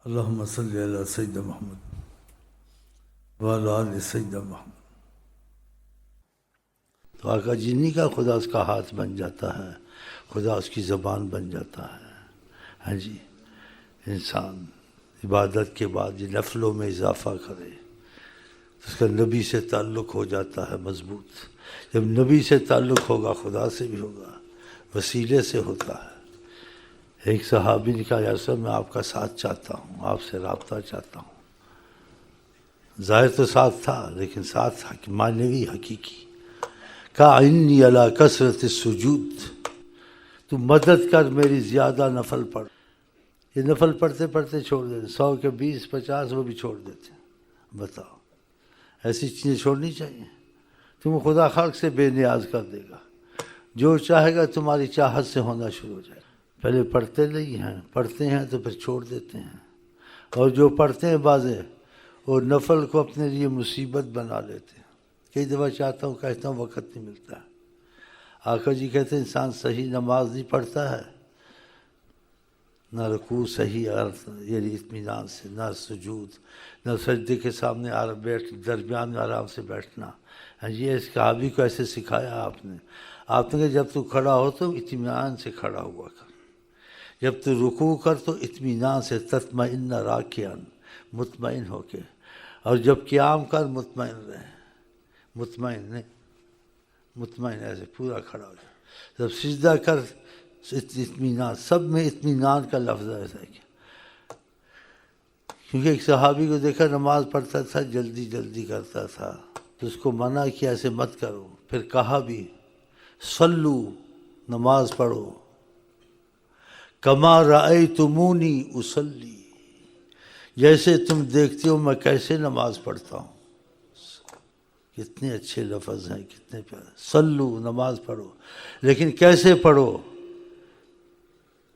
اللہم صلی علی سیدنا محمد وعلی آل سیدنا محمد۔ تو آقا جنی کا خدا اس کا ہاتھ بن جاتا ہے، خدا اس کی زبان بن جاتا ہے۔ ہاں جی، انسان عبادت کے بعد یہ نفلوں میں اضافہ کرے، اس کا نبی سے تعلق ہو جاتا ہے مضبوط۔ جب نبی سے تعلق ہوگا خدا سے بھی ہوگا، وسیلے سے ہوتا ہے۔ ایک صحابی نے کہا یا رسول اللہ، میں آپ کا ساتھ چاہتا ہوں، آپ سے رابطہ چاہتا ہوں۔ ظاہر تو ساتھ تھا لیکن ساتھ معنوی حقیقی۔ کہا انی علی کثرت السجود، تو مدد کر میری، زیادہ نفل پڑھ۔ یہ نفل پڑھتے پڑھتے چھوڑ دیتے، 100 کے 20 50 وہ بھی چھوڑ دیتے۔ بتاؤ، ایسی چیزیں چھوڑنی چاہیے؟ تم خدا خلق سے بے نیاز کر دے گا، جو چاہے گا تمہاری چاہت سے ہونا شروع ہو جائے گا۔ پہلے پڑھتے نہیں ہیں، پڑھتے ہیں تو پھر چھوڑ دیتے ہیں، اور جو پڑھتے ہیں بازے وہ نفل کو اپنے لیے مصیبت بنا لیتے ہیں۔ کئی دفعہ چاہتا ہوں، کہتا ہوں، وقت نہیں ملتا ہے۔ آقا جی کہتے ہیں انسان صحیح نماز نہیں پڑھتا ہے، نہ رکوع صحیح یعنی اطمینان سے، نہ سجود، نہ سجدے کے سامنے درمیان میں آرام سے بیٹھنا۔ یہ اس صحابی کو ایسے سکھایا آپ نے کہا جب تو کھڑا ہو تو اطمینان سے کھڑا ہوا کر، جب تو رکوع کر تو اطمینان سے، تطمئن راکعا، مطمئن ہو کے، اور جب قیام کر مطمئن رہے، مطمئن ایسے پورا کھڑا ہو جائے۔ جب سجدہ کر اطمینان، سب میں اطمینان کا لفظ ہے۔ کیونکہ ایک صحابی کو دیکھا نماز پڑھتا تھا، جلدی جلدی کرتا تھا، تو اس کو منع کیا ایسے مت کرو، پھر کہا بھی صلو، نماز پڑھو، کما رأیتمونی اصلی، جیسے تم دیکھتے ہو میں کیسے نماز پڑھتا ہوں۔ کتنے اچھے لفظ ہیں، کتنے پیارے۔ صلو، نماز پڑھو، لیکن کیسے پڑھو؟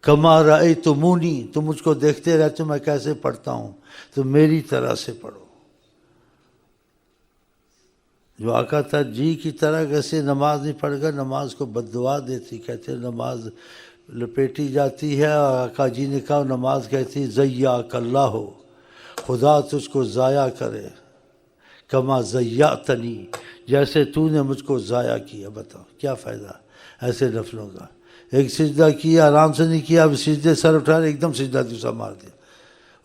کما رأیتمونی، تم مجھ کو دیکھتے رہتے ہو میں کیسے پڑھتا ہوں، تو میری طرح سے پڑھو۔ جو آقا تھا جی کی طرح کیسے نماز نہیں پڑھ کر نماز کو بد دعا دیتی، کہتے نماز لپیٹی جاتی ہے، اور آقا جی نے کہا نماز کہتی ضیعک اللہ ہو، خدا تجھ کو ضائع کرے، کما ضیعتنی، جیسے تو نے مجھ کو ضائع کیا۔ بتاؤ کیا فائدہ ایسے نفلوں کا؟ ایک سجدہ کیا، آرام سے نہیں کیا، اب سجدے سر اٹھا ایک دم سجدہ دوسرا مار دیا۔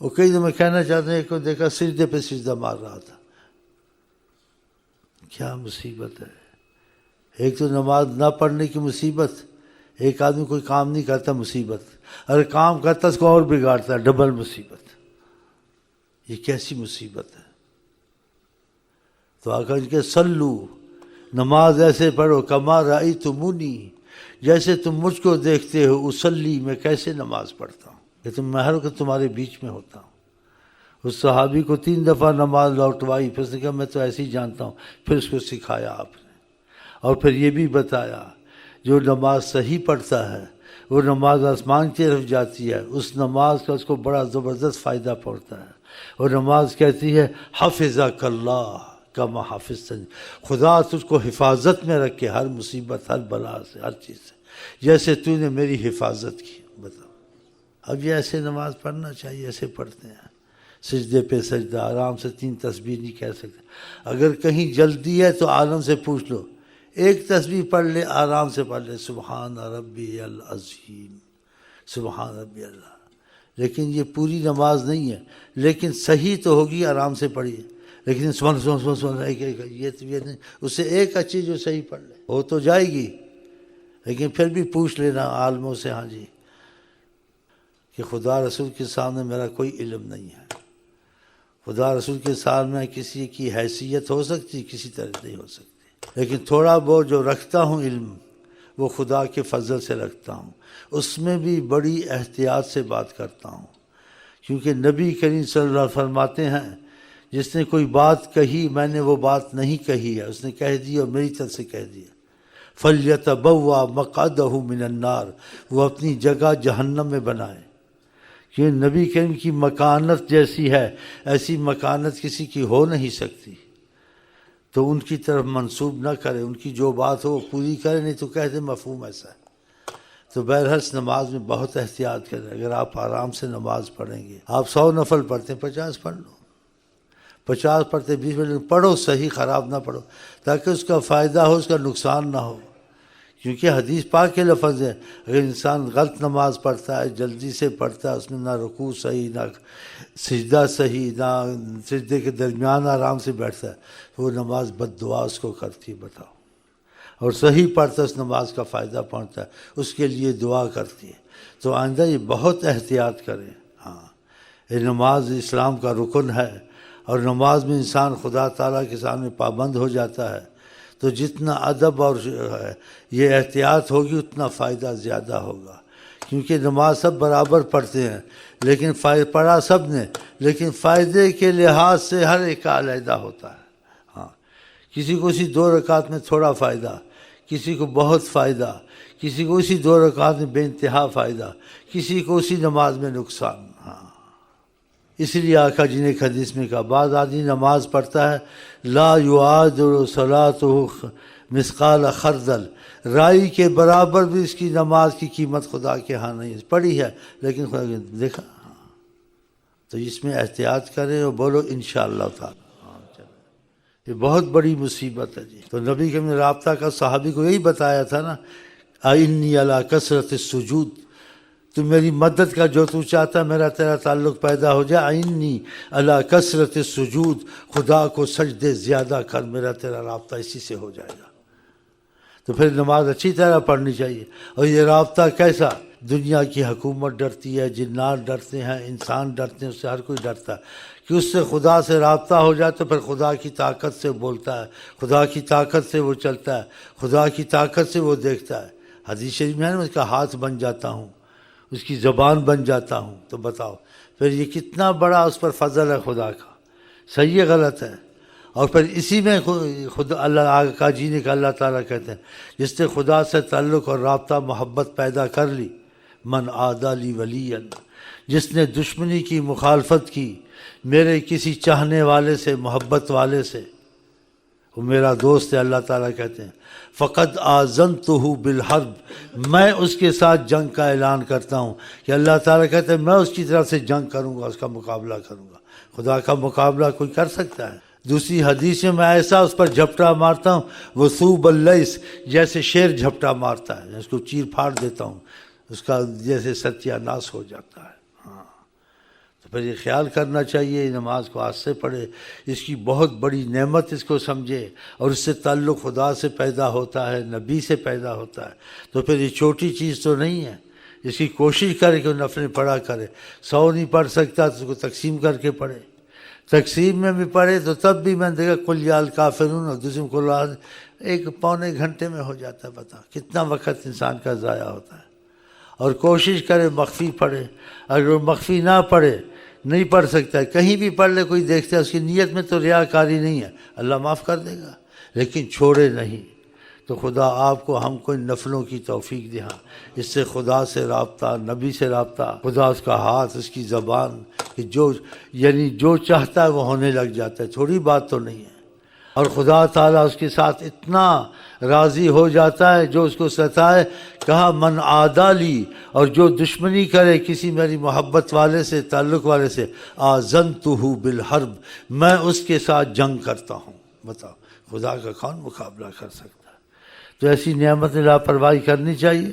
وہ کئی دفعہ میں کہنا چاہتا ہوں، ایک کو دیکھا سجدے پہ سجدہ مار رہا تھا۔ کیا مصیبت ہے! ایک تو نماز نہ پڑھنے کی مصیبت، ایک آدمی کوئی کام نہیں کرتا مصیبت، اگر کام کرتا اس کو اور بگاڑتا ہے، ڈبل مصیبت۔ یہ کیسی مصیبت ہے؟ تو آقا جی کہ صلو، نماز ایسے پڑھو، کما رأیتمونی، جیسے تم مجھ کو دیکھتے ہو، اصلی، میں کیسے نماز پڑھتا ہوں، کہ تم میں ہر وقت تمہارے بیچ میں ہوتا ہوں۔ اس صحابی کو 3 دفعہ نماز لوٹوائی، پھر اس نے کہا میں تو ایسے ہی جانتا ہوں، پھر اس کو سکھایا آپ نے، اور پھر یہ بھی بتایا جو نماز صحیح پڑھتا ہے وہ نماز آسمان کی طرف جاتی ہے، اس نماز کا اس کو بڑا زبردست فائدہ پہنچتا ہے۔ اور نماز کہتی ہے حفظک اللہ کما حفظتنی، خدا تجھ کو حفاظت میں رکھے، ہر مصیبت، ہر بلا سے، ہر چیز سے، جیسے تو نے میری حفاظت کی۔ بتاؤ، اب یہ ایسے نماز پڑھنا چاہیے، ایسے پڑھتے ہیں، سجدے پہ سجدہ، آرام سے 3 تسبیح نہیں کہہ سکتے۔ اگر کہیں جلدی ہے تو عالم سے پوچھ لو، ایک تسبیح پڑھ لے، آرام سے پڑھ لے، سبحان ربی العظیم، سبحان ربی اللہ۔ لیکن یہ پوری نماز نہیں ہے، لیکن صحیح تو ہوگی، آرام سے پڑھیے، لیکن سن یہ نہیں، اس سے ایک اچھی جو صحیح پڑھ لے وہ تو جائے گی، لیکن پھر بھی پوچھ لینا عالموں سے، ہاں جی، کہ خدا رسول کے سامنے میرا کوئی علم نہیں ہے، خدا رسول کے سامنے کسی کی حیثیت ہو سکتی، کسی طرح نہیں ہو سکتی، لیکن تھوڑا بہت جو رکھتا ہوں علم وہ خدا کے فضل سے رکھتا ہوں، اس میں بھی بڑی احتیاط سے بات کرتا ہوں، کیونکہ نبی کریم صلی اللہ علیہ وسلم فرماتے ہیں جس نے کوئی بات کہی میں نے وہ بات نہیں کہی ہے، اس نے کہہ دی اور میری طرف سے کہہ دیا، فَلْيَتَبَوَّأْ مَقْعَدَهُ مِنَ النَّارِ، وہ اپنی جگہ جہنم میں بنائے، کہ نبی کریم کی مکانت جیسی ہے ایسی مکانت کسی کی ہو نہیں سکتی، تو ان کی طرف منسوب نہ کرے، ان کی جو بات ہو وہ پوری کرے، نہیں تو کہہ دے مفہوم ایسا ہے۔ تو بہرحال نماز میں بہت احتیاط کریں. اگر آپ آرام سے نماز پڑھیں گے، آپ 100 نفل پڑھتے ہیں 50 پڑھ لو، 50 پڑھتے 20 منٹ پڑھو، صحیح خراب نہ پڑھو، تاکہ اس کا فائدہ ہو، اس کا نقصان نہ ہو. کیونکہ حدیث پاک کے لفظ ہے، اگر انسان غلط نماز پڑھتا ہے، جلدی سے پڑھتا ہے، اس میں نہ رکوع صحیح، نہ سجدہ صحیح، نہ سجدے کے درمیان آرام سے بیٹھتا ہے، تو وہ نماز بد دعا اس کو کرتی. بتاؤ. اور صحیح پڑھتا اس نماز کا فائدہ پہنچتا ہے، اس کے لیے دعا کرتی ہے. تو آئندہ یہ بہت احتیاط کریں. ہاں، یہ نماز اسلام کا رکن ہے، اور نماز میں انسان خدا تعالیٰ کے سامنے پابند ہو جاتا ہے. تو جتنا ادب اور یہ احتیاط ہوگی اتنا فائدہ زیادہ ہوگا. کیونکہ نماز سب برابر پڑھتے ہیں، لیکن پڑھا سب نے، لیکن فائدے کے لحاظ سے ہر ایک کا علیحدہ ہوتا ہے. ہاں، کسی کو اسی 2 رکعت میں تھوڑا فائدہ، کسی کو بہت فائدہ، کسی کو اسی 2 رکعت میں بے انتہا فائدہ، کسی کو اسی نماز میں نقصان. ہاں، اس لیے آقا جی نے ایک حدیث میں کہا، بعض آدمی نماز پڑھتا ہے، لا یعادل صلاتہ مثقال خردل، رائی کے برابر بھی اس کی نماز کی قیمت خدا کے ہاں نہیں ہے. پڑھی ہے لیکن خدا نے دیکھا. تو اس میں احتیاط کریں اور بولو انشاءاللہ تعالی. یہ بہت بڑی مصیبت ہے جی. تو نبی کے نے رابطہ کا صحابی کو یہی بتایا تھا نا، انی علی کثرت السجود، تو میری مدد کا جو تو چاہتا ہے میرا تیرا تعلق پیدا ہو جائے. انی علی کثرت السجود، خدا کو سجدے زیادہ کر، میرا تیرا رابطہ اسی سے ہو جائے گا. تو پھر نماز اچھی طرح پڑھنی چاہیے. اور یہ رابطہ کیسا؟ دنیا کی حکومت ڈرتی ہے، جنات ڈرتے ہیں، انسان ڈرتے ہیں، اس سے ہر کوئی ڈرتا ہے کہ اس سے خدا سے رابطہ ہو جائے تو پھر خدا کی طاقت سے بولتا ہے، خدا کی طاقت سے وہ چلتا ہے، خدا کی طاقت سے وہ دیکھتا ہے. حدیث شریف میں ہے نا، اس کا ہاتھ بن جاتا ہوں، اس کی زبان بن جاتا ہوں. تو بتاؤ پھر یہ کتنا بڑا اس پر فضل ہے خدا کا. صحیح ہے غلط ہے؟ اور پھر اسی میں خود اللہ آقا جی نے کہا، اللہ تعالیٰ کہتے ہیں جس نے خدا سے تعلق اور رابطہ محبت پیدا کر لی، من عادی لی ولی، جس نے دشمنی کی، مخالفت کی میرے کسی چاہنے والے سے، محبت والے سے، وہ میرا دوست ہے. اللہ تعالیٰ کہتے ہیں فقد آذنتہ بالحرب، میں اس کے ساتھ جنگ کا اعلان کرتا ہوں. کہ اللہ تعالیٰ کہتے ہیں میں اس کی طرف سے جنگ کروں گا، اس کا مقابلہ کروں گا. خدا کا مقابلہ کوئی کر سکتا ہے؟ دوسری حدیث میں ایسا اس پر جھپٹا مارتا ہوں، وہ صوب اللیس، جیسے شیر جھپٹا مارتا ہے، اس کو چیر پھاڑ دیتا ہوں، اس کا جیسے ستیہ ناش ہو جاتا ہے. ہاں، تو پھر یہ خیال کرنا چاہیے، نماز کو ہاتھ سے پڑھے، اس کی بہت بڑی نعمت اس کو سمجھے، اور اس سے تعلق خدا سے پیدا ہوتا ہے، نبی سے پیدا ہوتا ہے. تو پھر یہ چھوٹی چیز تو نہیں ہے. اس کی کوشش کرے کہ وہ نفلیں پڑھا کرے. 100 نہیں پڑھ سکتا تو اس کو تقسیم کر کے پڑھے. تقسیم میں بھی پڑھے تو تب بھی میں نے دیکھا قل یا الکافرون، اور دوسرے کو 1-پونے گھنٹے میں ہو جاتا ہے. بتا کتنا وقت انسان کا ضائع ہوتا ہے. اور کوشش کرے مخفی پڑھے. اگر وہ مخفی نہ پڑھے، نہیں پڑھ سکتا ہے، کہیں بھی پڑھ لے، کوئی دیکھتا ہے، اس کی نیت میں تو ریاکاری نہیں ہے، اللہ معاف کر دے گا. لیکن چھوڑے نہیں. تو خدا آپ کو، ہم کو ان نفلوں کی توفیق دے. اس سے خدا سے رابطہ، نبی سے رابطہ، خدا اس کا ہاتھ، اس کی زبان، کہ جو چاہتا ہے وہ ہونے لگ جاتا ہے. تھوڑی بات تو نہیں ہے. اور خدا تعالیٰ اس کے ساتھ اتنا راضی ہو جاتا ہے جو اس کو ستائے. کہا من عادی لی، اور جو دشمنی کرے کسی میری محبت والے سے، تعلق والے سے، آذنتہ بالحرب، میں اس کے ساتھ جنگ کرتا ہوں. بتاؤ خدا کا کون مقابلہ کر سکتا ہے؟ تو ایسی نعمت لاپرواہی کرنی چاہیے.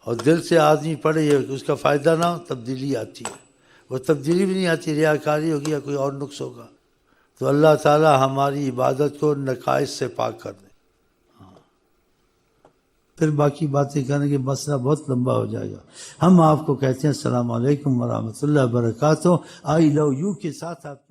اور دل سے آدمی پڑھے، اس کا فائدہ نہ ہو، تبدیلی آتی ہے. وہ تبدیلی بھی نہیں آتی، ریاکاری ہوگی یا کوئی اور نقص ہوگا. تو اللہ تعالی ہماری عبادت کو نقائص سے پاک کر دے. پھر باقی باتیں کرنے کے مسئلہ بہت لمبا ہو جائے گا. ہم آپ کو کہتے ہیں السلام علیکم ورحمۃ اللہ وبرکاتہ. آئی لو یو کے ساتھ آپ